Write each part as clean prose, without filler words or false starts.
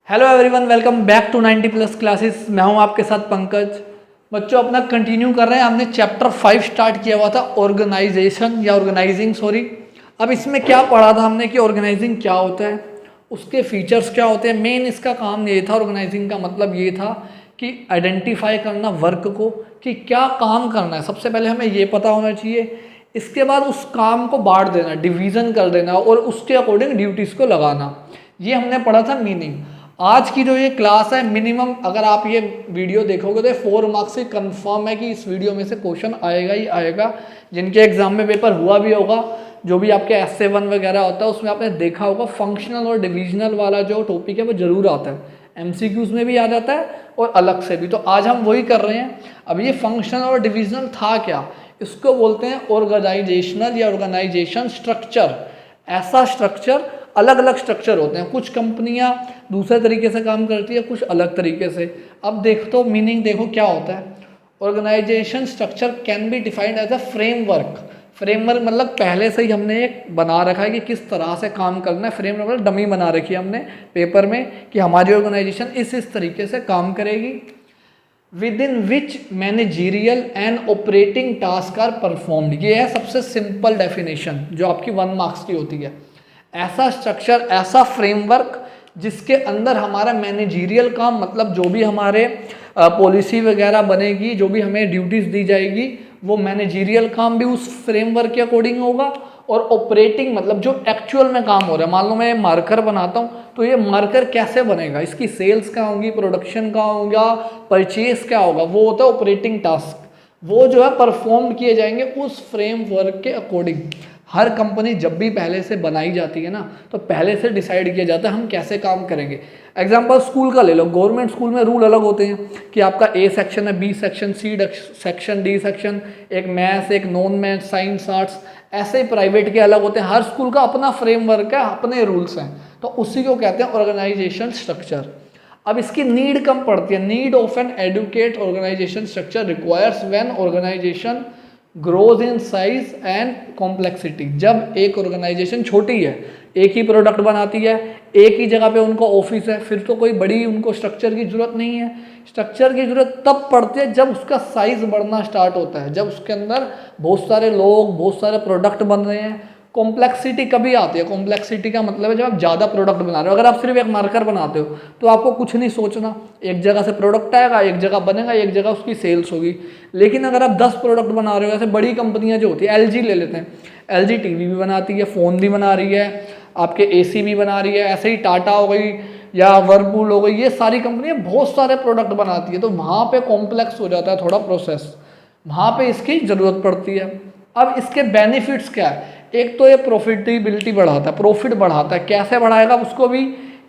Hello everyone, welcome back to 90 plus classes. मैं हूं आपके साथ पंकज। बच्चों, अपना कंटिन्यू कर रहे हैं। हमने चैप्टर 5 स्टार्ट किया हुआ था, ऑर्गेनाइजेशन या ऑर्गेनाइजिंग, सॉरी। अब इसमें क्या पढ़ा था हमने कि ऑर्गेनाइजिंग क्या होता है, उसके फीचर्स क्या होते हैं। मेन इसका काम ये था, ऑर्गेनाइजिंग का मतलब ये था कि आइडेंटिफाई करना वर्क को, कि क्या काम करना है। सबसे पहले हमें ये पता होना चाहिए। इसके बाद उस काम को बांट देना, डिवीज़न कर देना और उसके अकॉर्डिंग ड्यूटीज़ को लगाना। ये हमने पढ़ा था मीनिंग। आज की जो ये क्लास है, मिनिमम अगर आप ये वीडियो देखोगे तो 4 मार्क्स से कंफर्म है कि इस वीडियो में से क्वेश्चन आएगा ही आएगा। जिनके एग्जाम में पेपर हुआ भी होगा, जो भी आपके S7 वगैरह होता है, उसमें आपने देखा होगा फंक्शनल और डिविजनल वाला जो टॉपिक है वो जरूर आता है। MCQs में भी आ जाता है और अलग से भी। तो आज हम वही कर रहे हैं। अब ये फंक्शनल और डिविजनल था क्या, इसको बोलते हैं ऑर्गेनाइजेशनल या ऑर्गेनाइजेशन स्ट्रक्चर। ऐसा स्ट्रक्चर, अलग अलग स्ट्रक्चर होते हैं। कुछ कंपनियां दूसरे तरीके से काम करती है, कुछ अलग तरीके से। अब देखो तो मीनिंग देखो क्या होता है। Organisation structure can be defined as a framework. Framework मतलब पहले से ही हमने एक बना रखा है कि किस तरह से काम करना है। फ्रेमवर्क मतलब डमी बना रखी है हमने पेपर में कि हमारी ऑर्गेनाइजेशन इस तरीके से काम करेगी। Within which managerial and operating task are performed. ये है सबसे सिंपल डेफिनेशन जो आपकी 1 मार्क्स की होती है। ऐसा स्ट्रक्चर, ऐसा फ्रेमवर्क जिसके अंदर हमारा मैनेजीरियल काम, मतलब जो भी हमारे पॉलिसी वगैरह बनेगी, जो भी हमें ड्यूटीज़ दी जाएगी, वो मैनेजीरियल काम भी उस फ्रेमवर्क के अकॉर्डिंग होगा। और ऑपरेटिंग मतलब जो एक्चुअल में काम हो रहा है। मान लो मैं मार्कर बनाता हूँ, तो ये मार्कर कैसे बनेगा, इसकी सेल्स क्या होंगी, प्रोडक्शन क्या होगा, परचेज क्या होगा, वो होता है ऑपरेटिंग टास्क। वो जो है परफॉर्म किए जाएंगे उस फ्रेमवर्क के अकॉर्डिंग। हर कंपनी जब भी पहले से बनाई जाती है ना, तो पहले से डिसाइड किया जाता है हम कैसे काम करेंगे। एग्जांपल स्कूल का ले लो। गवर्नमेंट स्कूल में रूल अलग होते हैं कि आपका A सेक्शन है, B section, C section, D section, एक मैथ्स, एक नॉन मैथ्स, साइंस, आर्ट्स। ऐसे ही प्राइवेट के अलग होते हैं। हर स्कूल का अपना फ्रेमवर्क है, अपने रूल्स हैं। तो उसी को कहते हैं ऑर्गेनाइजेशन स्ट्रक्चर। अब इसकी नीड कम पड़ती है। Need of an adequate organisation structure requires when organisation grows in size and complexity. जब एक ऑर्गेनाइजेशन छोटी है, एक ही प्रोडक्ट बनाती है, एक ही जगह पे उनको ऑफिस है, फिर तो कोई बड़ी उनको स्ट्रक्चर की जरूरत नहीं है। स्ट्रक्चर की जरूरत तब पड़ती है जब उसका साइज बढ़ना स्टार्ट होता है, जब उसके अंदर बहुत सारे लोग, बहुत सारे प्रोडक्ट बन रहे हैं। कॉम्प्लेक्सिटी कभी आती है। कॉम्प्लेक्सिटी का मतलब है जब आप ज़्यादा प्रोडक्ट बना रहे हो। अगर आप सिर्फ एक मार्कर बनाते हो तो आपको कुछ नहीं सोचना, एक जगह से प्रोडक्ट आएगा, एक जगह बनेगा, एक जगह उसकी सेल्स होगी। लेकिन अगर आप 10 प्रोडक्ट बना रहे हो, जैसे बड़ी कंपनियां जो होती है, LG ले लेते हैं। LG टीवी भी बनाती है, फ़ोन भी बना रही है, आपके AC भी बना रही है। ऐसे ही टाटा हो गई या वर्लपूल हो गई, ये सारी कंपनियां बहुत सारे प्रोडक्ट बनाती है। तो वहाँ पर कॉम्प्लेक्स हो जाता है थोड़ा प्रोसेस, वहाँ पर इसकी ज़रूरत पड़ती है। अब इसके बेनिफिट्स क्या है। एक तो ये प्रॉफिटेबिलिटी बढ़ाता है, प्रॉफिट बढ़ाता है। कैसे बढ़ाएगा उसको भी,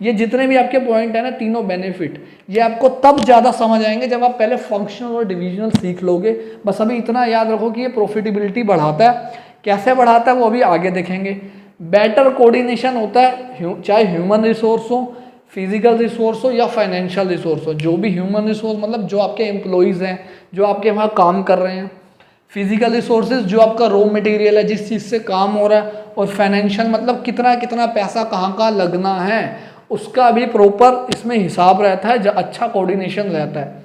ये जितने भी आपके पॉइंट है ना, तीनों बेनिफिट, ये आपको तब ज़्यादा समझ आएंगे जब आप पहले फंक्शनल और डिविजनल सीख लोगे। बस अभी इतना याद रखो कि ये प्रॉफिटेबिलिटी बढ़ाता है। कैसे बढ़ाता है वो अभी आगे देखेंगे। बेटर कोऑर्डिनेशन होता है, चाहे ह्यूमन रिसोर्स हो, फिजिकल रिसोर्स हो या फाइनेंशियल रिसोर्स हो। जो भी ह्यूमन रिसोर्स मतलब जो आपके एम्प्लॉयज़ हैं, जो आपके वहाँ काम कर रहे हैं। फिजिकल रिसोर्सेज जो आपका रॉ मटेरियल है, जिस चीज़ से काम हो रहा है। और फाइनेंशियल मतलब कितना कितना पैसा कहाँ कहाँ लगना है, उसका भी प्रॉपर इसमें हिसाब रहता है, जो अच्छा कोऑर्डिनेशन रहता है।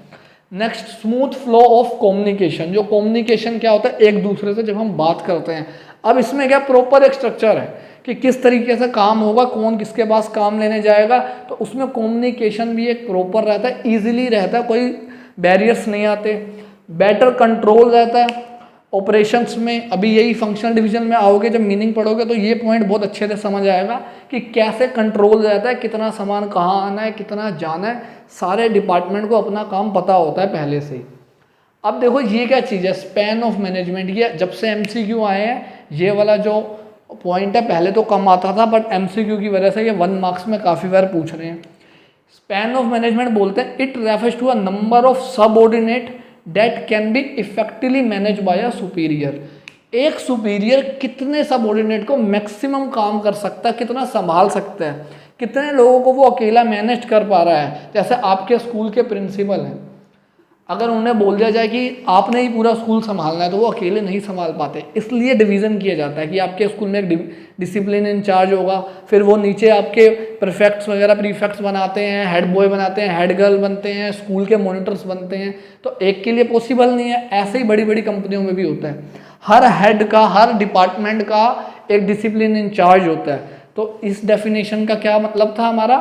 Next, smooth flow of communication. जो कम्युनिकेशन क्या होता है, एक दूसरे से जब हम बात करते हैं। अब इसमें क्या प्रॉपर एक स्ट्रक्चर है कि किस तरीके से काम होगा, कौन किसके पास काम लेने जाएगा। तो उसमें कम्युनिकेशन भी एक प्रॉपर रहता है, ईजिली रहता है, कोई बैरियर्स नहीं आते। बेटर कंट्रोल रहता है ऑपरेशंस में। अभी यही फंक्शनल डिवीजन में आओगे, जब मीनिंग पढ़ोगे तो ये पॉइंट बहुत अच्छे से समझ आएगा कि कैसे कंट्रोल रहता है, कितना सामान कहाँ आना है, कितना जाना है। सारे डिपार्टमेंट को अपना काम पता होता है पहले से ही। अब देखो ये क्या चीज़ है, स्पैन ऑफ मैनेजमेंट। ये जब से MCQ आए हैं, ये वाला जो पॉइंट है पहले तो कम आता था, बट MCQ की वजह से ये 1 मार्क्स में काफ़ी बार पूछ रहे हैं। स्पैन ऑफ मैनेजमेंट बोलते हैं, it refers to a number of subordinate that can be effectively manage by a superior. एक सुपीरियर कितने सबऑर्डिनेट को मैक्सिमम काम कर सकता है, कितना संभाल सकता है, कितने लोगों को वो अकेला मैनेज कर पा रहा है। जैसे आपके स्कूल के प्रिंसिपल हैं, अगर उन्हें बोल दिया जाए कि आपने ही पूरा स्कूल संभालना है तो वो अकेले नहीं संभाल पाते, इसलिए डिवीज़न किया जाता है कि आपके स्कूल में एक डिसिप्लिन इंचार्ज होगा, फिर वो नीचे आपके प्रीफेक्ट्स वगैरह प्रीफेक्ट्स बनाते हैं, हेड बॉय बनाते हैं, हेड गर्ल बनते हैं, स्कूल के मॉनिटर्स बनते हैं। तो एक के लिए पॉसिबल नहीं है, ऐसे ही बड़ी बड़ी कंपनियों में भी होता है। हर हेड का, हर डिपार्टमेंट का एक डिसिप्लिन इंचार्ज होता है। तो इस डेफिनेशन का क्या मतलब था हमारा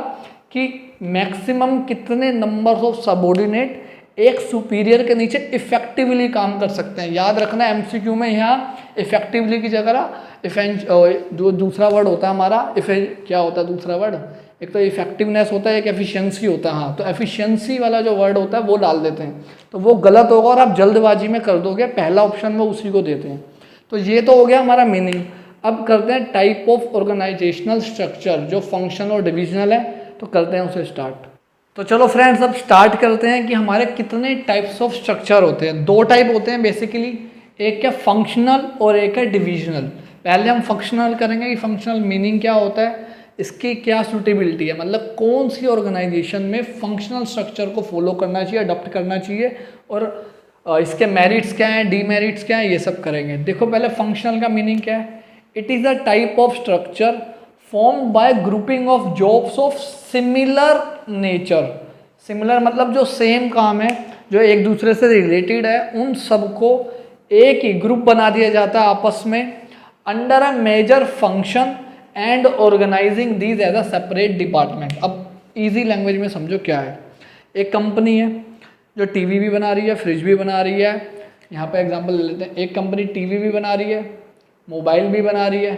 कि मैक्सिमम कितने नंबर ऑफ सबऑर्डिनेट एक सुपीरियर के नीचे इफेक्टिवली काम कर सकते हैं। याद रखना एमसीक्यू में यहाँ इफेक्टिवली की जगह जो दूसरा वर्ड होता है हमारा क्या होता है दूसरा वर्ड, एक तो इफेक्टिवनेस होता है, एक एफिशिएंसी होता है। हाँ, तो एफिशिएंसी वाला जो वर्ड होता है वो डाल देते हैं, तो वो गलत होगा और आप जल्दबाजी में कर दोगे, पहला ऑप्शन वो उसी को देते हैं। तो ये तो हो गया हमारा मीनिंग। अब करते हैं टाइप ऑफ ऑर्गेनाइजेशनल स्ट्रक्चर, जो फंक्शन और डिविजनल है, तो करते हैं उसे स्टार्ट। तो चलो फ्रेंड्स, अब स्टार्ट करते हैं कि हमारे कितने टाइप्स ऑफ स्ट्रक्चर होते हैं। दो टाइप होते हैं बेसिकली, एक है फंक्शनल और एक है डिविजनल। पहले हम फंक्शनल करेंगे कि फंक्शनल मीनिंग क्या होता है, इसकी क्या सूटेबिलिटी है, मतलब कौन सी ऑर्गेनाइजेशन में फंक्शनल स्ट्रक्चर को फॉलो करना चाहिए, अडॉप्ट करना चाहिए, और इसके मेरिट्स क्या हैं, डीमेरिट्स क्या हैं, ये सब करेंगे। देखो पहले फंक्शनल का मीनिंग क्या है। It is a type of structure formed by grouping of jobs of similar nature. Similar मतलब जो सेम काम है, जो एक दूसरे से रिलेटेड है, उन सबको एक ही ग्रुप बना दिया जाता है आपस में, under a major function and organising these as a separate department. अब इजी लैंग्वेज में समझो क्या है। एक कंपनी है जो टीवी भी बना रही है, फ्रिज भी बना रही है। यहाँ पे एग्जांपल ले लेते हैं, एक कंपनी टीवी भी बना रही है, मोबाइल भी बना रही है,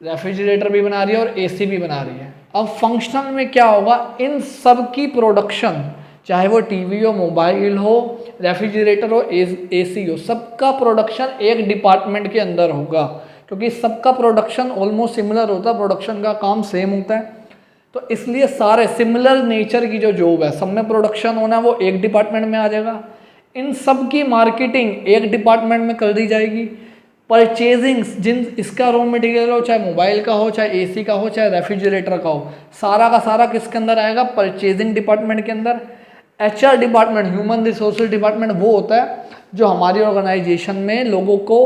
रेफ्रिजरेटर भी बना रही है और एसी भी बना रही है। अब फंक्शनल में क्या होगा, इन सब की प्रोडक्शन, चाहे वो टीवी हो, मोबाइल हो, रेफ्रिजरेटर हो, एसी हो, सबका प्रोडक्शन एक डिपार्टमेंट के अंदर होगा, क्योंकि सबका प्रोडक्शन ऑलमोस्ट सिमिलर होता है, प्रोडक्शन का काम सेम होता है। तो इसलिए सारे सिमिलर नेचर की जो जॉब है, सब में प्रोडक्शन होना है, वो एक डिपार्टमेंट में आ जाएगा। इन सब की मार्केटिंग एक डिपार्टमेंट में कर दी जाएगी। परचेजिंग, जिन इसका रॉ मटेरियल हो, चाहे मोबाइल का हो, चाहे एसी का हो, चाहे रेफ्रिजरेटर का हो, सारा का सारा किसके अंदर आएगा, परचेजिंग डिपार्टमेंट के अंदर। HR department, human resources department, वो होता है जो हमारी ऑर्गेनाइजेशन में लोगों को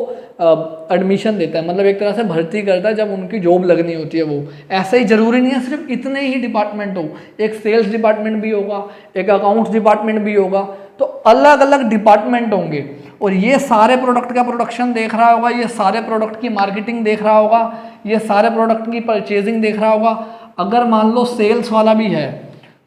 एडमिशन देता है, मतलब एक तरह से भर्ती करता है जब उनकी जॉब लगनी होती है। वो ऐसा ही ज़रूरी नहीं है सिर्फ इतने ही डिपार्टमेंट हो, एक सेल्स डिपार्टमेंट भी होगा, एक अकाउंट्स डिपार्टमेंट भी होगा, तो अलग अलग डिपार्टमेंट होंगे और ये सारे प्रोडक्ट का प्रोडक्शन देख रहा होगा, ये सारे प्रोडक्ट की मार्केटिंग देख रहा होगा, ये सारे प्रोडक्ट की परचेजिंग देख रहा होगा। अगर मान लो सेल्स वाला भी है,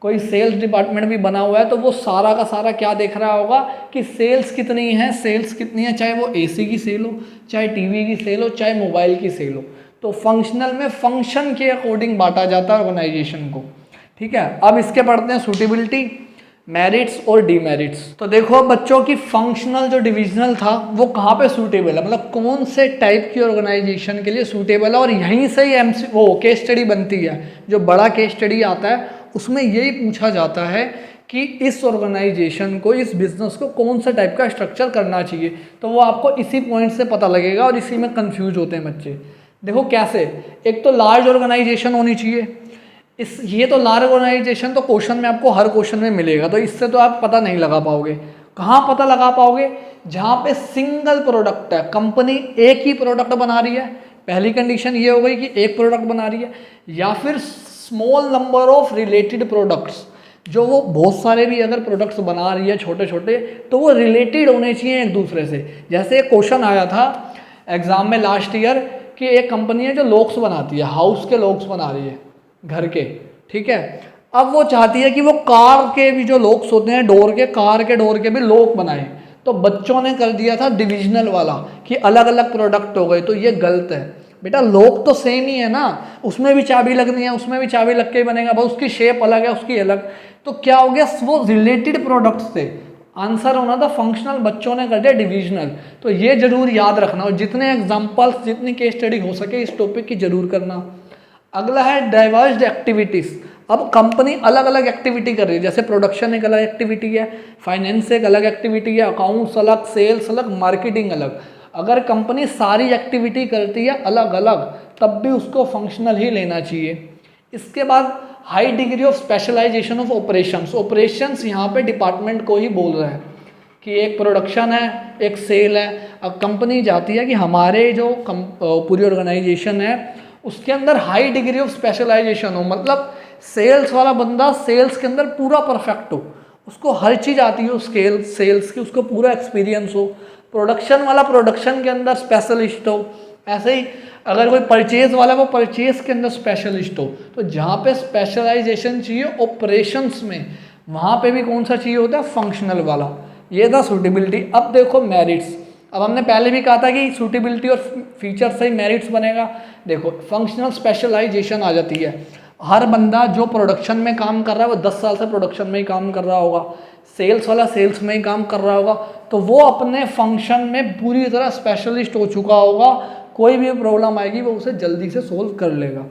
कोई सेल्स डिपार्टमेंट भी बना हुआ है, तो वो सारा का सारा क्या देख रहा होगा कि सेल्स कितनी है, सेल्स कितनी है, चाहे वो एसी की सेल हो, चाहे टीवी की सेल हो, चाहे मोबाइल की सेल हो। तो फंक्शनल में फंक्शन के अकॉर्डिंग बांटा जाता है ऑर्गेनाइजेशन को। ठीक है, अब इसके पढ़ते हैं सूटेबिलिटी, मेरिट्स और डीमेरिट्स। तो देखो बच्चों की फंक्शनल जो डिविजनल था वो कहाँ पे सूटेबल है, मतलब कौन से टाइप की ऑर्गेनाइजेशन के लिए सूटेबल है, और यहीं से ही वो केस स्टडी बनती है। जो बड़ा केस स्टडी आता है उसमें यही पूछा जाता है कि इस ऑर्गेनाइजेशन को, इस बिजनेस को कौन सा टाइप का स्ट्रक्चर करना चाहिए। तो वो आपको इसी पॉइंट से पता लगेगा और इसी में कंफ्यूज होते हैं बच्चे। देखो कैसे, एक तो लार्ज ऑर्गेनाइजेशन होनी चाहिए। ये तो लार्ज ऑर्गेनाइजेशन तो क्वेश्चन में आपको हर क्वेश्चन में मिलेगा, तो इससे तो आप पता नहीं लगा पाओगे। कहाँ पता लगा पाओगे, जहाँ पे सिंगल प्रोडक्ट है, कंपनी एक ही प्रोडक्ट बना रही है, पहली कंडीशन ये हो गई कि एक प्रोडक्ट बना रही है, या फिर small number of related products, जो वो बहुत सारे भी अगर प्रोडक्ट्स बना रही है छोटे छोटे, तो वो रिलेटेड होने चाहिए एक दूसरे से। जैसे एक क्वेश्चन आया था एग्जाम में लास्ट ईयर कि एक कंपनी है जो लॉक्स बनाती है, हाउस के लॉक्स बना रही है घर के, ठीक है। अब वो चाहती है कि वो कार के भी जो लॉक्स होते हैं, डोर के, कार के डोर के भी लॉक बनाए। तो बच्चों ने कर दिया था डिविजनल वाला कि अलग अलग प्रोडक्ट हो गए, तो ये गलत है बेटा। लॉक तो सेम ही है ना, उसमें भी चाबी लगनी है, उसमें भी चाबी लग के ही बनेगा, बस उसकी शेप अलग है, उसकी अलग। तो क्या हो गया, वो रिलेटेड प्रोडक्ट्स थे। आंसर होना था फंक्शनल, बच्चों ने कर दिया डिविजनल। तो ये जरूर याद रखना, और जितने एग्जाम्पल्स, जितनी केस स्टडी हो सके इस टॉपिक की जरूर करना। अगला है डाइवर्स्ड एक्टिविटीज़। अब कंपनी अलग अलग एक्टिविटी कर रही है, जैसे प्रोडक्शन एक अलग एक्टिविटी है, फाइनेंस एक अलग एक्टिविटी है, अकाउंट्स अलग, सेल्स अलग, मार्केटिंग अलग। अगर कंपनी सारी एक्टिविटी करती है अलग अलग, तब भी उसको फंक्शनल ही लेना चाहिए। इसके बाद high degree of specialisation of operations. Operations यहाँ पे डिपार्टमेंट को ही बोल रहे हैं कि एक प्रोडक्शन है, एक सेल है। अब कंपनी जाती है कि हमारे जो पूरी ऑर्गेनाइजेशन है उसके अंदर हाई डिग्री ऑफ स्पेशलाइजेशन हो, मतलब सेल्स वाला बंदा सेल्स के अंदर पूरा परफेक्ट हो, उसको हर चीज़ आती हो सेल्स की, उसको पूरा एक्सपीरियंस हो। प्रोडक्शन वाला प्रोडक्शन के अंदर स्पेशलिस्ट हो। ऐसे ही अगर कोई परचेज वाला वो परचेज के अंदर स्पेशलिस्ट हो। तो जहाँ पे स्पेशलाइजेशन चाहिए ऑपरेशंस में, वहाँ पे भी कौन सा चाहिए होता है, फंक्शनल वाला। ये था सूटेबिलिटी। अब देखो मेरिट्स। अब हमने पहले भी कहा था कि सूटेबिलिटी और फीचर से ही मेरिट्स बनेगा। देखो फंक्शनल स्पेशलाइजेशन आ जाती है। हर बंदा जो प्रोडक्शन में काम कर रहा है वो 10 साल से प्रोडक्शन में ही काम कर रहा होगा, सेल्स वाला सेल्स में ही काम कर रहा होगा, तो वो अपने फंक्शन में पूरी तरह स्पेशलिस्ट हो चुका होगा। कोई भी प्रॉब्लम आएगी वो उसे जल्दी से सोल्व कर लेगा।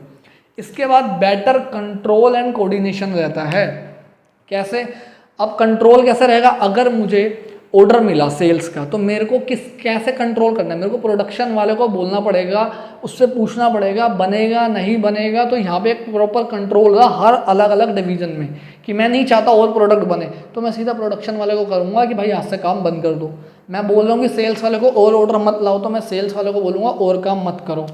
इसके बाद बेटर कंट्रोल एंड कोऑर्डिनेशन रहता है। कैसे? अब कंट्रोल कैसे रहेगा? अगर मुझे ऑर्डर मिला सेल्स का तो मेरे को कैसे कंट्रोल करना है? मेरे को प्रोडक्शन वाले को बोलना पड़ेगा, उससे पूछना पड़ेगा बनेगा नहीं बनेगा। तो यहाँ पे एक प्रॉपर कंट्रोल होगा हर अलग अलग डिवीजन में कि मैं नहीं चाहता और प्रोडक्ट बने, तो मैं सीधा प्रोडक्शन वाले को करूँगा कि भाई आज से काम बंद कर दो। मैं बोल रहा हूँ कि सेल्स वाले को और ऑर्डर मत लाओ, तो मैं सेल्स वाले को बोलूँगा और काम मत करो।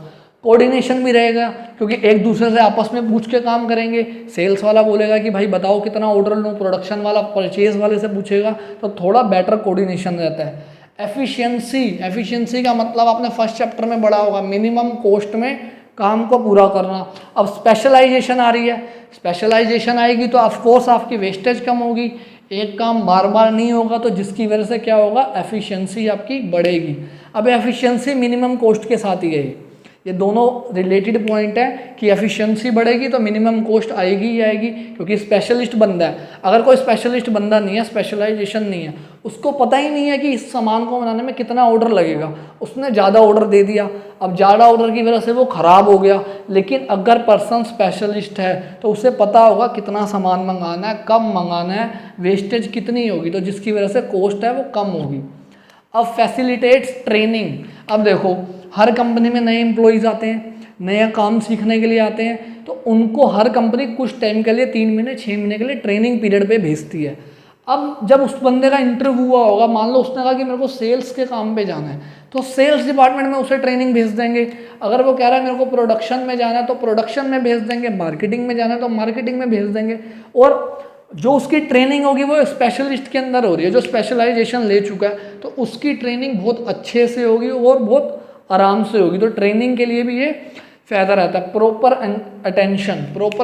कोऑर्डिनेशन भी रहेगा क्योंकि एक दूसरे से आपस में पूछ के काम करेंगे। सेल्स वाला बोलेगा कि भाई बताओ कितना ऑर्डर लूँ, प्रोडक्शन वाला परचेज वाले से पूछेगा, तो थोड़ा बेटर कोऑर्डिनेशन रहता है। एफिशिएंसी का मतलब आपने फर्स्ट चैप्टर में पढ़ा होगा, मिनिमम कॉस्ट में काम को पूरा करना। अब स्पेशलाइजेशन आ रही है, स्पेशलाइजेशन आएगी तो ऑफकोर्स आपकी वेस्टेज कम होगी, एक काम बार बार नहीं होगा, तो जिसकी वजह से क्या होगा, एफिशिएंसी आपकी बढ़ेगी। अब एफिशिएंसी मिनिमम कॉस्ट के साथ ही है, ये दोनों रिलेटेड पॉइंट है कि एफिशिएंसी बढ़ेगी तो मिनिमम कॉस्ट आएगी ही आएगी, क्योंकि स्पेशलिस्ट बंदा है। अगर कोई स्पेशलिस्ट बंदा नहीं है, स्पेशलाइजेशन नहीं है, उसको पता ही नहीं है कि इस सामान को बनाने में कितना ऑर्डर लगेगा, उसने ज़्यादा ऑर्डर दे दिया, अब ज़्यादा ऑर्डर की वजह से वो ख़राब हो गया। लेकिन अगर पर्सन स्पेशलिस्ट है तो उसे पता होगा कितना सामान मंगाना है, कब मंगाना है, वेस्टेज कितनी होगी, तो जिसकी वजह से कॉस्ट है वो कम होगी। अब फैसिलिटेट्स ट्रेनिंग। अब देखो हर कंपनी में नए एम्प्लॉयज़ आते हैं, नया काम सीखने के लिए आते हैं, तो उनको हर कंपनी कुछ टाइम के लिए 3 महीने 6 महीने के लिए ट्रेनिंग पीरियड पे भेजती है। अब जब उस बंदे का इंटरव्यू हुआ होगा, मान लो उसने कहा कि मेरे को सेल्स के काम पे जाना है, तो सेल्स डिपार्टमेंट में उसे ट्रेनिंग भेज देंगे। अगर वो कह रहा है मेरे को प्रोडक्शन में जाना है तो प्रोडक्शन में भेज देंगे, मार्केटिंग में जाना है तो मार्केटिंग में भेज देंगे। और जो उसकी ट्रेनिंग होगी वो स्पेशलिस्ट के अंदर हो रही है, जो स्पेशलाइजेशन ले चुका है, तो उसकी ट्रेनिंग बहुत अच्छे से होगी और बहुत आराम से होगी। तो ट्रेनिंग के लिए भी ये फ़ायदा रहता है। प्रॉपर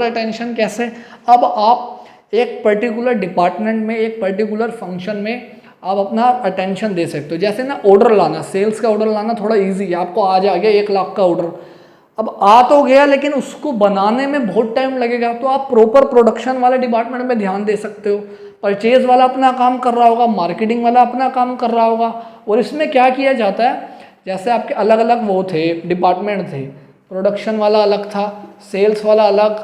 अटेंशन कैसे? अब आप एक पर्टिकुलर डिपार्टमेंट में, एक पर्टिकुलर फंक्शन में आप अपना अटेंशन दे सकते हो। जैसे ना ऑर्डर लाना, सेल्स का ऑर्डर लाना थोड़ा ईजी है, आपको आज आ गया 1 लाख का ऑर्डर, अब आ तो गया लेकिन उसको बनाने में बहुत टाइम लगेगा, तो आप प्रॉपर प्रोडक्शन वाले डिपार्टमेंट में ध्यान दे सकते हो। परचेज वाला अपना काम कर रहा होगा, मार्केटिंग वाला अपना काम कर रहा होगा। और इसमें क्या किया जाता है, जैसे आपके अलग अलग वो थे, डिपार्टमेंट थे, प्रोडक्शन वाला अलग था, सेल्स वाला अलग,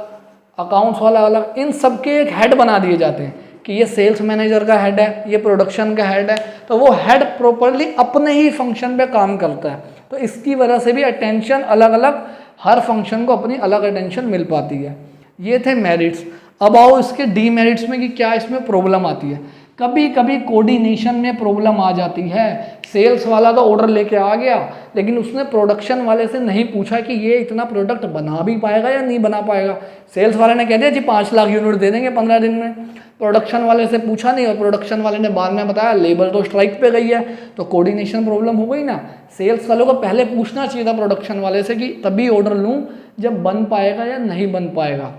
अकाउंट्स वाला अलग, इन सबके एक हेड बना दिए जाते हैं कि ये सेल्स मैनेजर का हेड है, ये प्रोडक्शन का हेड है, तो वो हेड प्रॉपरली अपने ही फंक्शन पे काम करता है। तो इसकी वजह से भी अटेंशन अलग अलग, हर फंक्शन को अपनी अलग अटेंशन मिल पाती है। ये थे मेरिट्स। अब आओ इसके डीमेरिट्स में कि क्या इसमें प्रॉब्लम आती है। कभी कभी कोऑर्डिनेशन में प्रॉब्लम आ जाती है। सेल्स वाला तो ऑर्डर लेके आ गया, लेकिन उसने प्रोडक्शन वाले से नहीं पूछा कि ये इतना प्रोडक्ट बना भी पाएगा या नहीं बना पाएगा। सेल्स वाले ने कह दिया जी 5 लाख यूनिट दे देंगे 15 दिन में, प्रोडक्शन वाले से पूछा नहीं, और प्रोडक्शन वाले ने बाद में बताया लेबर तो स्ट्राइक पे गई है, तो कोऑर्डिनेशन प्रॉब्लम हो गई ना। सेल्स वालों को पहले पूछना चाहिए था प्रोडक्शन वाले से कि तभी ऑर्डर लूँ जब बन पाएगा या नहीं बन पाएगा।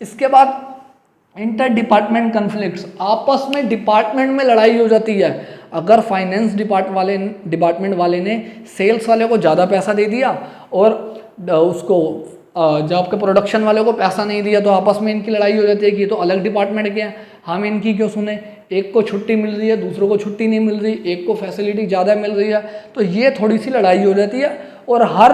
इसके बाद इंटर डिपार्टमेंट कन्फ्लिक्ट्स, आपस में डिपार्टमेंट में लड़ाई हो जाती है। अगर फाइनेंस डिपार्टमेंट वाले ने सेल्स वाले को ज़्यादा पैसा दे दिया और उसको जब आपके प्रोडक्शन वाले को पैसा नहीं दिया, तो आपस में इनकी लड़ाई हो जाती है कि ये तो अलग डिपार्टमेंट के हैं, हम इनकी क्यों सुने। एक को छुट्टी मिल रही है, दूसरों को छुट्टी नहीं मिल रही, एक को फैसिलिटी ज़्यादा मिल रही है, तो ये थोड़ी सी लड़ाई हो जाती है। और हर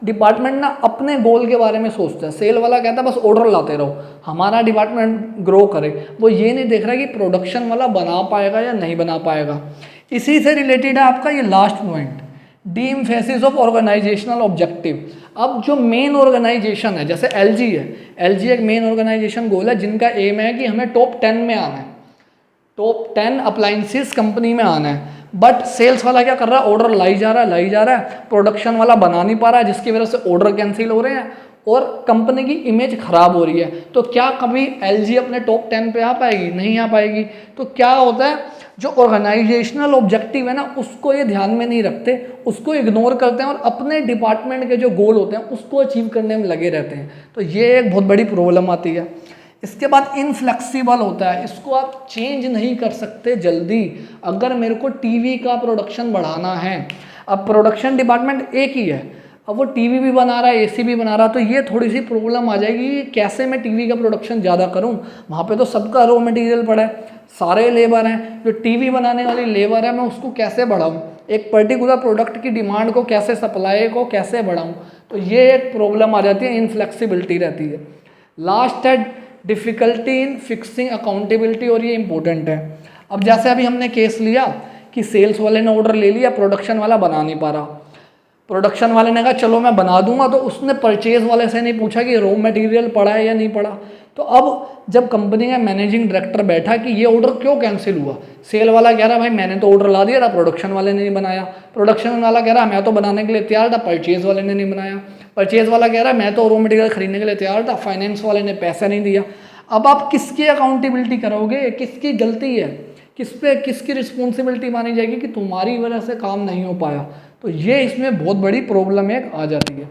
डिपार्टमेंट ना अपने गोल के बारे में सोचता है। सेल वाला कहता है बस ऑर्डर लाते रहो, हमारा डिपार्टमेंट ग्रो करे, वो ये नहीं देख रहा कि प्रोडक्शन वाला बना पाएगा या नहीं बना पाएगा। इसी से रिलेटेड है आपका ये last point deemphasis of organisational objective. अब जो मेन ऑर्गेनाइजेशन है, जैसे एलजी है, एलजी एक मेन ऑर्गेनाइजेशन गोल है जिनका एम है कि हमें टॉप 10 में आना है, टॉप 10 अप्लाइंसेस कंपनी में आना है। बट सेल्स वाला क्या कर रहा है, ऑर्डर लाई जा रहा है, प्रोडक्शन वाला बना नहीं पा रहा है, जिसकी वजह से ऑर्डर कैंसिल हो रहे हैं और कंपनी की इमेज खराब हो रही है। तो क्या कभी एलजी अपने टॉप 10 पे आ पाएगी? नहीं आ पाएगी। तो क्या होता है, जो ऑर्गेनाइजेशनल ऑब्जेक्टिव है ना, उसको ये ध्यान में नहीं रखते, उसको इग्नोर करते हैं और अपने डिपार्टमेंट के जो गोल होते हैं उसको अचीव करने में लगे रहते हैं। तो ये एक बहुत बड़ी प्रॉब्लम आती है। इसके बाद इनफ्लेक्सिबल होता है, इसको आप चेंज नहीं कर सकते जल्दी। अगर मेरे को टीवी का प्रोडक्शन बढ़ाना है, अब प्रोडक्शन डिपार्टमेंट एक ही है, अब वो टीवी भी बना रहा है, एसी भी बना रहा है, तो ये थोड़ी सी प्रॉब्लम आ जाएगी कि कैसे मैं टीवी का प्रोडक्शन ज़्यादा करूं। वहाँ पे तो सबका रॉ मटेरियल पड़ा है, सारे लेबर हैं, जो टीवी बनाने वाली लेबर है मैं उसको कैसे बढ़ाऊं, एक पर्टिकुलर प्रोडक्ट की डिमांड को कैसे, सप्लाई को कैसे बढ़ाऊं। तो ये एक प्रॉब्लम आ जाती है, इनफ्लेक्सिबिलिटी रहती है। लास्ट है डिफ़िकल्टी इन फिक्सिंग अकाउंटेबिलिटी, और ये इंपॉर्टेंट है। अब जैसे अभी हमने केस लिया कि सेल्स वाले ने ऑर्डर ले लिया, प्रोडक्शन वाला बना नहीं पा रहा, प्रोडक्शन वाले ने कहा चलो मैं बना दूंगा, तो उसने परचेज वाले से नहीं पूछा कि रॉ मटेरियल पड़ा है या नहीं पड़ा। तो अब जब कंपनी का मैनेजिंग डायरेक्टर बैठा कि ये ऑर्डर क्यों कैंसिल हुआ, सेल वाला कह रहा भाई मैंने तो ऑर्डर ला दिया था, प्रोडक्शन वाले ने नहीं बनाया, प्रोडक्शन वाला कह रहा मैं तो बनाने के लिए तैयार था, परचेज वाले ने नहीं बनाया, परचेज वाला कह रहा मैं तो रॉ मटेरियल खरीदने के लिए तैयार था, फाइनेंस वाले ने पैसा नहीं दिया। अब आप किसकी अकाउंटेबिलिटी करोगे, किसकी गलती है, किस पे किसकी रिस्पॉन्सिबिलिटी मानी जाएगी कि तुम्हारी वजह से काम नहीं हो पाया। तो ये इसमें बहुत बड़ी प्रॉब्लम एक आ जाती है।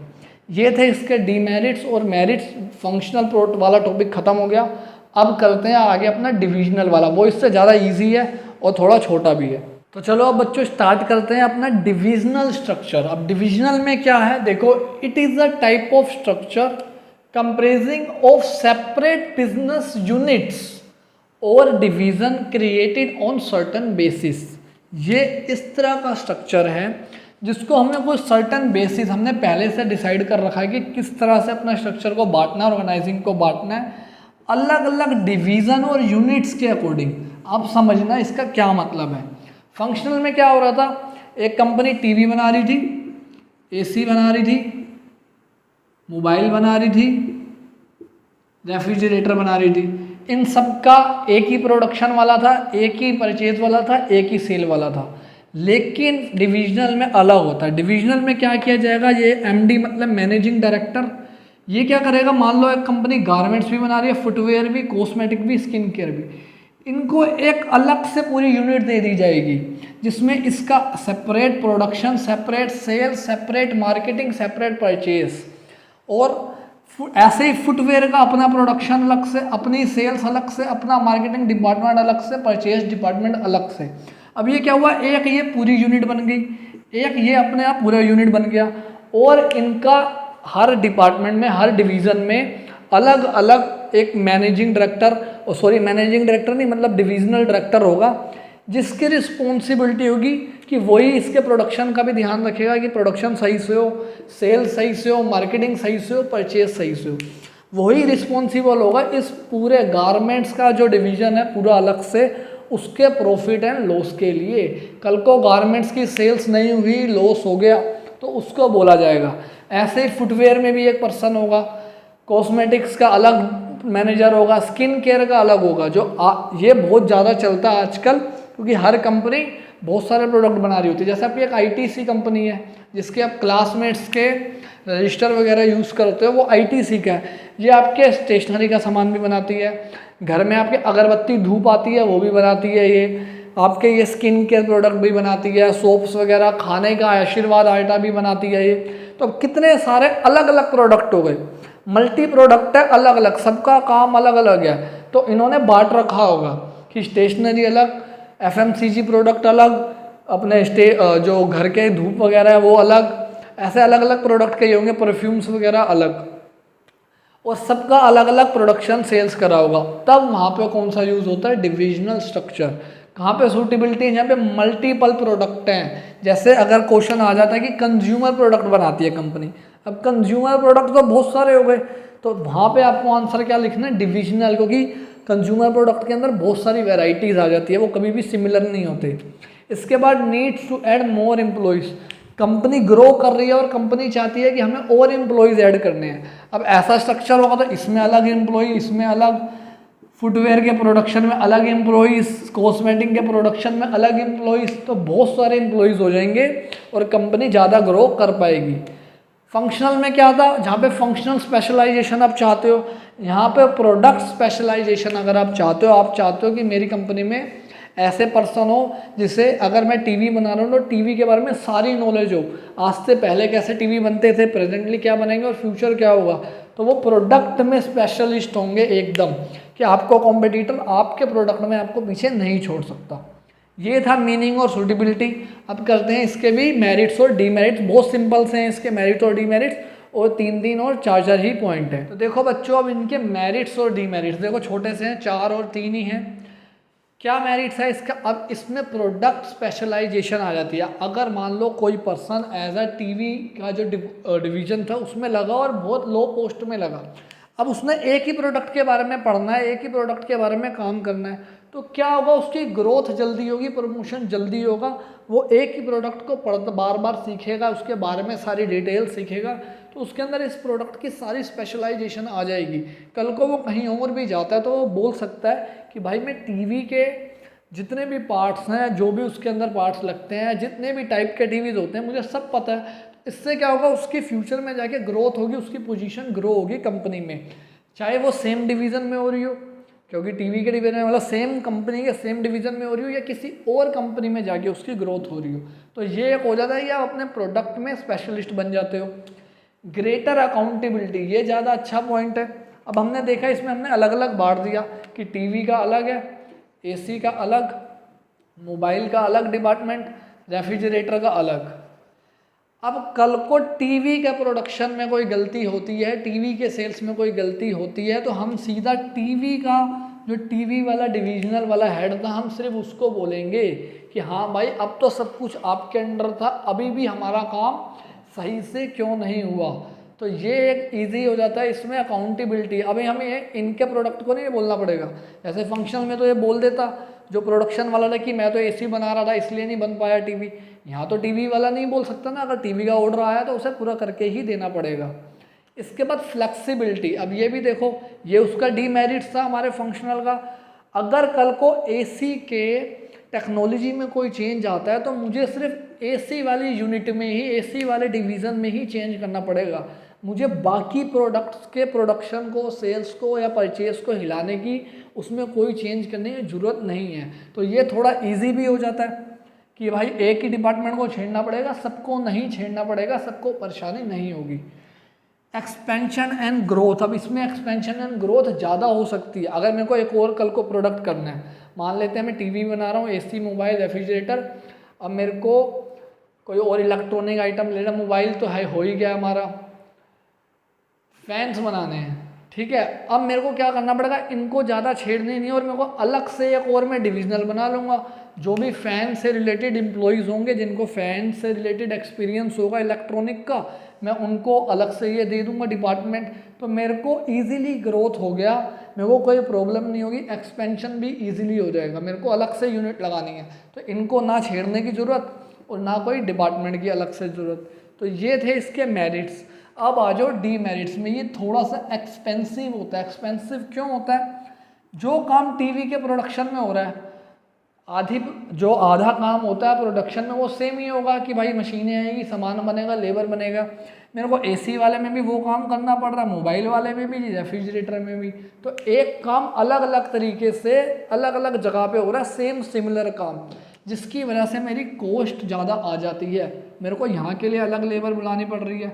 ये थे इसके डीमेरिट्स और मेरिट्स। फंक्शनल प्रोडक्ट वाला टॉपिक खत्म हो गया। अब करते हैं आगे अपना डिविजनल वाला, वो इससे ज़्यादा इजी है और थोड़ा छोटा भी है। तो चलो अब बच्चों स्टार्ट करते हैं अपना डिविजनल स्ट्रक्चर। अब डिविजनल में क्या है, देखो, it is a type of structure comprising of separate business units और division created on certain basis. ये इस तरह का स्ट्रक्चर है जिसको हमने कोई सर्टन बेसिस हमने पहले से डिसाइड कर रखा है कि किस तरह से अपना स्ट्रक्चर को बांटना है, ऑर्गेनाइजिंग को बांटना है अलग अलग डिवीज़न और यूनिट्स के अकॉर्डिंग। आप समझना इसका क्या मतलब है। फंक्शनल में क्या हो रहा था, एक कंपनी टीवी बना रही थी, एसी बना रही थी, मोबाइल बना रही थी, रेफ्रिजरेटर बना रही थी। इन सब का एक ही प्रोडक्शन वाला था, एक ही परचेज वाला था, एक ही सेल वाला था। लेकिन डिविजनल में अलग होता है। डिविजनल में क्या किया जाएगा, ये एमडी मतलब मैनेजिंग डायरेक्टर, ये क्या करेगा, मान लो एक कंपनी गारमेंट्स भी बना रही है, फुटवेयर भी, कॉस्मेटिक भी, स्किन केयर भी, इनको एक अलग से पूरी यूनिट दे दी जाएगी जिसमें इसका separate production, separate sales, separate marketing, separate purchase. और ऐसे ही फुटवेयर का अपना प्रोडक्शन अलग से, अपनी सेल्स अलग से, अपना मार्केटिंग डिपार्टमेंट अलग से, परचेज डिपार्टमेंट अलग से। अब ये क्या हुआ, एक ये पूरी यूनिट बन गई, एक ये अपने आप पूरा यूनिट बन गया, और इनका हर डिपार्टमेंट में, हर डिवीज़न में अलग अलग एक मैनेजिंग डायरेक्टर, मैनेजिंग डायरेक्टर नहीं मतलब डिविजनल डायरेक्टर होगा, जिसकी रिस्पॉन्सिबिलिटी होगी कि वही इसके प्रोडक्शन का भी ध्यान रखेगा कि प्रोडक्शन सही से हो, सेल्स सही से हो, मार्केटिंग सही से हो, परचेज सही से हो। वही रिस्पॉन्सिबल होगा इस पूरे गारमेंट्स का जो डिवीज़न है पूरा अलग से, उसके प्रॉफिट एंड लॉस के लिए। कल को गारमेंट्स की सेल्स नहीं हुई, लॉस हो गया, तो उसको बोला जाएगा। ऐसे ही फुटवेयर में भी एक पर्सन होगा, कॉस्मेटिक्स का अलग मैनेजर होगा, स्किन केयर का अलग होगा। ये बहुत ज़्यादा चलता है आजकल, क्योंकि हर कंपनी बहुत सारे प्रोडक्ट बना रही होती है। जैसे आपकी एक आईटीसी कंपनी है जिसके आप क्लासमेट्स के रजिस्टर वगैरह यूज़ करते हो, वो आईटीसी का है। ये आपके स्टेशनरी का सामान भी बनाती है, घर में आपके अगरबत्ती धूप आती है वो भी बनाती है, ये आपके ये स्किन केयर प्रोडक्ट भी बनाती है, सोप्स वगैरह, खाने का आशीर्वाद आटा भी बनाती है ये। तो कितने सारे अलग अलग प्रोडक्ट हो गए, मल्टी प्रोडक्ट है, अलग अलग, सबका काम अलग अलग है। तो इन्होंने बांट रखा होगा कि स्टेशनरी अलग, एफएमसीजी प्रोडक्ट अलग, अपने जो घर के धूप वगैरह है वो अलग, ऐसे अलग अलग प्रोडक्ट के होंगे, परफ्यूम्स वगैरह अलग, और सबका अलग अलग प्रोडक्शन सेल्स करा होगा। तब वहाँ पे कौन सा यूज़ होता है, डिविजनल स्ट्रक्चर। कहाँ पे सूटेबिलिटी है, जहाँ पे मल्टीपल प्रोडक्ट हैं। जैसे अगर क्वेश्चन आ जाता है कि कंज्यूमर प्रोडक्ट बनाती है कंपनी, अब कंज्यूमर प्रोडक्ट तो बहुत सारे हो गए, तो वहाँ पे आपको आंसर क्या लिखना है, डिविजनल, क्योंकि कंज्यूमर प्रोडक्ट के अंदर बहुत सारी वेराइटीज़ आ जाती है, वो कभी भी सिमिलर नहीं होते। इसके बाद needs to add more employees, company grow कर रही है और कंपनी चाहती है कि हमें और एम्प्लॉयज़ ऐड करने हैं। अब ऐसा स्ट्रक्चर होगा तो इसमें अलग एम्प्लॉय, इसमें अलग, फुटवेयर के प्रोडक्शन में अलग एम्प्लॉयज़, कॉस्मेटिक के प्रोडक्शन में अलग एम्प्लॉयज़, तो बहुत सारे एम्प्लॉयज़ हो जाएंगे और कंपनी ज़्यादा ग्रो कर पाएगी। फंक्शनल में क्या था, जहाँ पे फंक्शनल स्पेशलाइजेशन आप चाहते हो, यहाँ पे प्रोडक्ट स्पेशलाइजेशन अगर आप चाहते हो कि मेरी कंपनी में ऐसे पर्सन हो जिसे अगर मैं टीवी बना रहा हूँ तो टीवी के बारे में सारी नॉलेज हो, आज से पहले कैसे टीवी बनते थे, प्रेजेंटली क्या बनेंगे और फ्यूचर क्या होगा, तो वो प्रोडक्ट में स्पेशलिस्ट होंगे एकदम, कि आपको कॉम्पिटिटर आपके प्रोडक्ट में आपको पीछे नहीं छोड़ सकता। ये था मीनिंग और सूटेबिलिटी। अब करते हैं इसके भी मेरिट्स और डीमेरिट्स। बहुत सिंपल से हैं इसके मेरिट और डीमेरिट्स, और 3 और 4 ही पॉइंट है। तो देखो बच्चों, अब इनके मेरिट्स और डीमेरिट्स देखो, छोटे से हैं, 4 और 3 ही हैं। क्या मेरिट्स है इसका, अब इसमें प्रोडक्ट स्पेशलाइजेशन आ जाती है। अगर मान लो कोई पर्सन एज अ टीवी का जो डिवीजन था उसमें लगा और बहुत लो पोस्ट में लगा, अब उसने एक ही प्रोडक्ट के बारे में पढ़ना है, एक ही प्रोडक्ट के बारे में काम करना है, तो क्या होगा, उसकी ग्रोथ जल्दी होगी, प्रमोशन जल्दी होगा। वो एक ही प्रोडक्ट को बार बार सीखेगा, उसके बारे में सारी डिटेल सीखेगा, तो उसके अंदर इस प्रोडक्ट की सारी स्पेशलाइजेशन आ जाएगी। कल को वो कहीं और भी जाता है तो वो बोल सकता है कि भाई मैं टीवी के जितने भी पार्ट्स हैं, जो भी उसके अंदर पार्ट्स लगते हैं, जितने भी टाइप के टीवीज होते हैं, मुझे सब पता है। इससे क्या होगा, उसकी फ्यूचर में जाके ग्रोथ होगी, उसकी पोजीशन ग्रो होगी कंपनी में, चाहे वो सेम डिवीज़न में हो रही हो, क्योंकि टीवी के डिवीजन में मतलब सेम कंपनी के सेम डिवीज़न में हो रही हो, या किसी और कंपनी में जाके उसकी ग्रोथ हो रही हो, तो ये एक हो जाता है, या अपने प्रोडक्ट में स्पेशलिस्ट बन जाते हो। ग्रेटर अकाउंटेबिलिटी, ये ज़्यादा अच्छा पॉइंट है। अब हमने देखा इसमें हमने अलग अलग बांट दिया कि टीवी का अलग है, एसी का अलग, मोबाइल का अलग डिपार्टमेंट, रेफ्रिजरेटर का अलग। अब कल को टीवी के प्रोडक्शन में कोई गलती होती है, टीवी के सेल्स में कोई गलती होती है, तो हम सीधा टीवी का जो टीवी वाला डिविजनल वाला हेड था, हम सिर्फ उसको बोलेंगे कि हाँ भाई अब तो सब कुछ आपके अंडर था, अभी भी हमारा काम सही से क्यों नहीं हुआ। तो ये एक इजी हो जाता है इसमें अकाउंटेबिलिटी। अभी हमें इनके प्रोडक्ट को नहीं बोलना पड़ेगा, जैसे फंक्शनल में तो ये बोल देता जो प्रोडक्शन वाला था कि मैं तो एसी बना रहा था इसलिए नहीं बन पाया टीवी, यहाँ तो टीवी वाला नहीं बोल सकता ना, अगर टीवी का ऑर्डर आया तो उसे पूरा करके ही देना पड़ेगा। इसके बाद फ्लेक्सिबिलिटी, अब ये भी देखो, ये उसका डीमेरिट्स था हमारे फंक्शनल का। अगर कल को एसी के टेक्नोलॉजी में कोई चेंज आता है तो मुझे सिर्फ एसी वाली यूनिट में ही, एसी वाले डिवीज़न में ही चेंज करना पड़ेगा, मुझे बाकी प्रोडक्ट्स के प्रोडक्शन को, सेल्स को या परचेज को हिलाने की उसमें कोई चेंज करने की ज़रूरत नहीं है। तो ये थोड़ा इजी भी हो जाता है कि भाई एक ही डिपार्टमेंट को छेड़ना पड़ेगा, सबको नहीं छेड़ना पड़ेगा, सबको परेशानी नहीं होगी। एक्सपेंशन एंड ग्रोथ, अब इसमें एक्सपेंशन एंड ग्रोथ ज़्यादा हो सकती है। अगर मेरे को एक और कल को प्रोडक्ट करना है, मान लेते हैं मैं टीवी बना रहा हूँ, एसी, मोबाइल, रेफ्रिजरेटर, अब मेरे को कोई और इलेक्ट्रॉनिक आइटम लेना, मोबाइल तो है हो ही गया हमारा, फैंस बनाने हैं, ठीक है। अब मेरे को क्या करना पड़ेगा, इनको ज़्यादा छेड़ने नहीं, और मेरे को अलग से एक और मैं डिविजनल बना लूँगा, जो भी फ़ैन से रिलेटेड एम्प्लॉयज़ होंगे, जिनको फ़ैन से रिलेटेड एक्सपीरियंस होगा इलेक्ट्रॉनिक का, मैं उनको अलग से ये दे दूँगा डिपार्टमेंट। तो मेरे को ईजिली ग्रोथ हो गया, मेरे को कोई प्रॉब्लम नहीं होगी, एक्सपेंशन भी ईजिली हो जाएगा। मेरे को अलग से यूनिट लगानी है तो इनको ना छेड़ने की ज़रूरत और ना कोई डिपार्टमेंट की अलग से ज़रूरत। तो ये थे इसके मेरिट्स। अब आ जाओ डीमेरिट्स में। ये थोड़ा सा एक्सपेंसिव होता है। एक्सपेंसिव क्यों होता है, जो काम टीवी के प्रोडक्शन में हो रहा है, आधा काम होता है प्रोडक्शन में वो सेम ही होगा कि भाई मशीनें आएगी, सामान बनेगा, लेबर बनेगा। मेरे को एसी वाले में भी वो काम करना पड़ रहा है, मोबाइल वाले में भी, रेफ्रिजरेटर में भी। तो एक काम अलग अलग तरीके से अलग अलग जगह पे हो रहा है, सेम सिमिलर काम, जिसकी वजह से मेरी कॉस्ट ज़्यादा आ जाती है। मेरे को यहाँ के लिए अलग लेबर बुलानी पड़ रही है,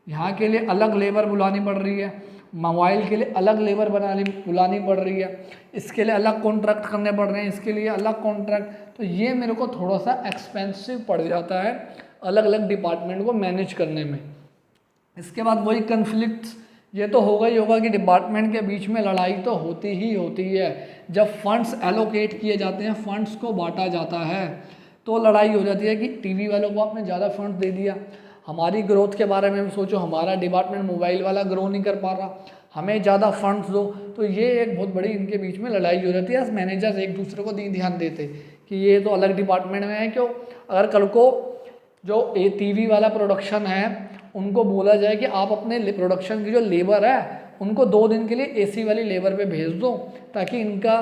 यहाँ के लिए अलग लेबर बुलानी पड़ रही है, मोबाइल के लिए अलग लेबर बुलानी पड़ रही है, इसके लिए अलग कॉन्ट्रैक्ट करने पड़ रहे हैं, इसके लिए अलग कॉन्ट्रैक्ट। तो ये मेरे को थोड़ा सा एक्सपेंसिव पड़ जाता है अलग अलग डिपार्टमेंट को मैनेज करने में। इसके बाद वही कन्फ्लिक्ट्स, ये तो होगा ही होगा कि डिपार्टमेंट के बीच में लड़ाई तो होती ही होती है। जब फंड्स एलोकेट किए जाते हैं, फंड्स को बांटा जाता है, तो लड़ाई हो जाती है कि टीवी वालों को आपने ज़्यादा फंड्स दे दिया, हमारी ग्रोथ के बारे में भी सोचो, हमारा डिपार्टमेंट मोबाइल वाला ग्रो नहीं कर पा रहा, हमें ज़्यादा फंड्स दो। तो ये एक बहुत बड़ी इनके बीच में लड़ाई हो जाती है। मैनेजर्स एक दूसरे को नहीं ध्यान देते कि ये तो अलग डिपार्टमेंट में है, क्यों, अगर कल को जो टीवी वाला प्रोडक्शन है उनको बोला जाए कि आप अपने प्रोडक्शन की जो लेबर है उनको 2 दिन के लिए एसी वाली लेबर पे भेज दो, ताकि इनका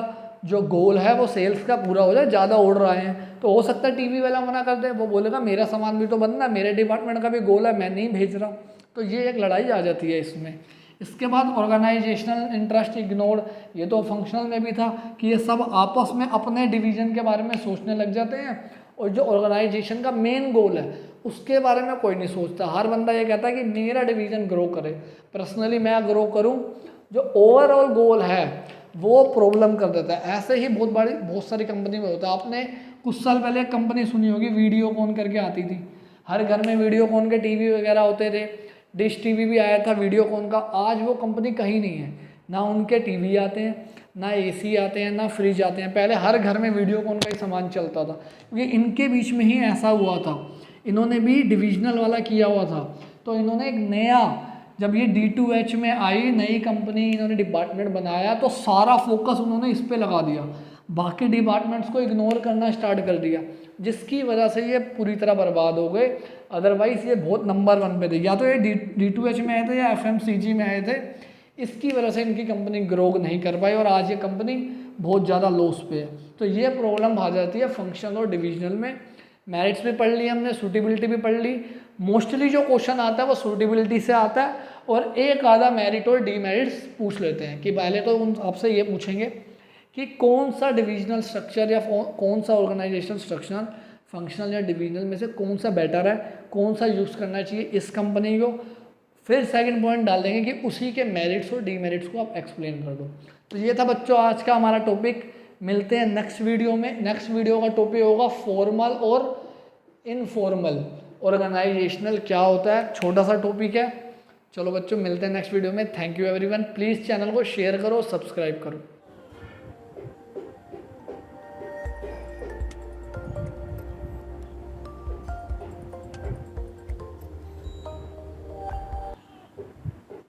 जो गोल है वो सेल्स का पूरा हो जाए। ज़्यादा उड़ रहे हैं तो हो सकता है टीवी वाला मना कर दे, वो बोलेगा मेरा सामान भी तो बनना, मेरे डिपार्टमेंट का भी गोल है, मैं नहीं भेज रहा। तो ये एक लड़ाई आ जाती है इसमें। इसके बाद ऑर्गेनाइजेशनल इंटरेस्ट इग्नोर्ड, ये तो फंक्शनल में भी था कि ये सब आपस में अपने डिवीज़न के बारे में सोचने लग जाते हैं, और जो ऑर्गेनाइजेशन का मेन गोल है उसके बारे में कोई नहीं सोचता। हर बंदा ये कहता है कि मेरा डिवीज़न ग्रो करे, पर्सनली मैं ग्रो करूं, जो ओवरऑल गोल है वो प्रॉब्लम कर देता है। ऐसे ही बहुत सारी कंपनी में होता है। आपने कुछ साल पहले एक कंपनी सुनी होगी वीडियोकॉन करके आती थी, हर घर में वीडियोकॉन के टीवी वगैरह होते थे, डिश टीवी भी आया था वीडियोकॉन का। आज वो कंपनी कहीं नहीं है, ना उनके टीवी आते हैं, ना एसी आते हैं, ना फ्रिज आते हैं। पहले हर घर में वीडियोकॉन का ही सामान चलता था, क्योंकि इनके बीच में ही ऐसा हुआ था। इन्होंने भी डिविजनल वाला किया हुआ था, तो इन्होंने एक नया, जब ये D2H में आई नई कंपनी, इन्होंने डिपार्टमेंट बनाया तो सारा फोकस उन्होंने इस पर लगा दिया, बाकी डिपार्टमेंट्स को इग्नोर करना स्टार्ट कर दिया, जिसकी वजह से ये पूरी तरह बर्बाद हो गए। अदरवाइज़ ये बहुत नंबर 1 पे थे, या तो ये D2H में आए थे या FMCG में आए थे। इसकी वजह से इनकी कंपनी ग्रो नहीं कर पाई और आज ये कंपनी बहुत ज़्यादा लॉस पे है। तो ये प्रॉब्लम आ जाती है फंक्शनल और डिविजनल में। मेरिट्स भी पढ़ ली हमने, सूटेबिलिटी भी पढ़ ली। मोस्टली जो क्वेश्चन आता है वो सूटेबिलिटी से आता है, और एक आधा मेरिट और डीमेरिट्स पूछ लेते हैं। कि पहले तो उन आपसे ये पूछेंगे कि कौन सा डिविजनल स्ट्रक्चर या कौन सा ऑर्गेनाइजेशनल स्ट्रक्चर फंक्शनल या डिविजनल में से कौन सा बेटर है, कौन सा यूज़ करना चाहिए इस कंपनी को। फिर सेकंड पॉइंट डाल देंगे कि उसी के मेरिट्स और डीमेरिट्स को आप एक्सप्लेन कर दो। तो ये था बच्चों आज का हमारा टॉपिक। मिलते हैं नेक्स्ट वीडियो में। नेक्स्ट वीडियो का टॉपिक होगा फॉर्मल और इनफॉर्मल ऑर्गेनाइजेशनल क्या होता है, छोटा सा टॉपिक है। चलो बच्चों मिलते हैं नेक्स्ट वीडियो में। Thank you everyone. Please channel को शेयर करो, सब्सक्राइब करो।